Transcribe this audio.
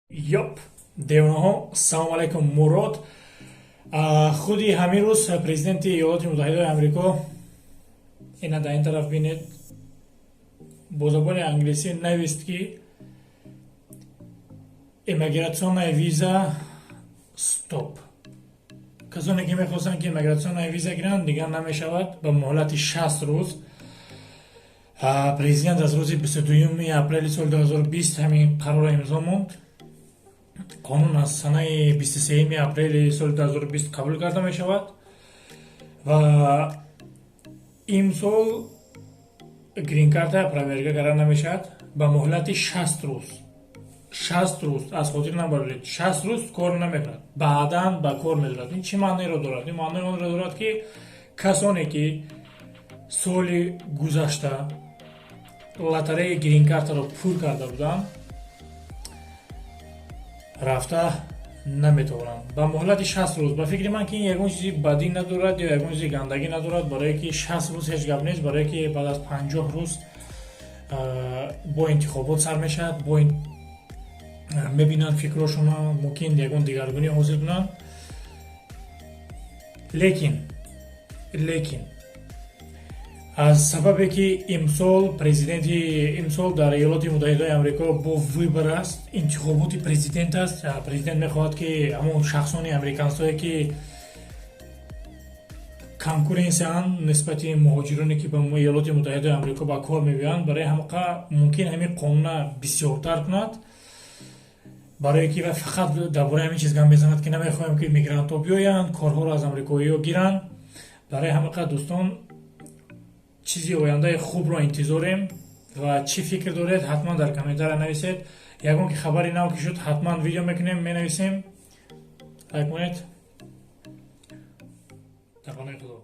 Йоп, девонаҳо, салому алайкум. Мурод худи ҳамин рӯз президенти Иёлоти Муттаҳидаи Амрико, ина дар ин тараф бинед, бо забони англисӣ навист ки иммигратсионная виза стоп. Касоне ки мехостанд ки иммигратсионная виза гиранд, дигар намешавад ба муҳлати 60 рӯз. Президент аз рӯзи 22 апрели соли 2020 ҳамин қарорро имзо монд. қонун аз санаи 23 апрели соли 2020 қабул карда мешавад ва имсол грин-карта проверка карда намешавад ба муҳлати 60 рӯз. 60 рӯз, аз хотир набаред, 60 рӯз кор намекунад, баъдан ба кор медорад. ин чӣ маъноеро дорад? Ин маънои онро дорад ки касоне ки соли гузашта лотареяи грин-картаро пур карда буданд, рафта наметавонанд ба муҳлати 60 рӯз. Ба фикри ман ки ин ягон чизи бадӣ надорад ё ягон чизи гандагӣ надорад, барое ки 60 рӯз ҳеҷ гап нест, барое ки баъд аз 50 рӯз бо интихобот сар мешавад, бо мебинанд фикрҳошона мумкин ягон дигаргунӣ ҳосил кунанд. лекин аз сабабе ки имсол дар Иёлоти Муттаҳидаи Амрико бо выбор аст, интихоботи президент аст. Президент мехоҳад ки ҳамон шахсони американстое ки конкуренсияанд нисбати муҳоҷироне ки ба Иёлоти Муттаҳидаи Амрико ба кор меоянд, барои ҳамақа мумкин ҳамин қонуна бисёртар кунад, барое ки ва фақат дар бораи ҳамин чиз гап мезанад ки намехоҳем ки мигрантҳо биёянд, корҳоро аз амрикоиҳо гиранд. Барои ҳамақа дӯстон, чизи ояндаи хубро интизорем ва чӣ фикр доред, ҳатман дар комментария нависед. Ягон ки хабари нав ки шуд, ҳатман видео мекунем, менависем. лайк кунед. Дар паноҳи Худо.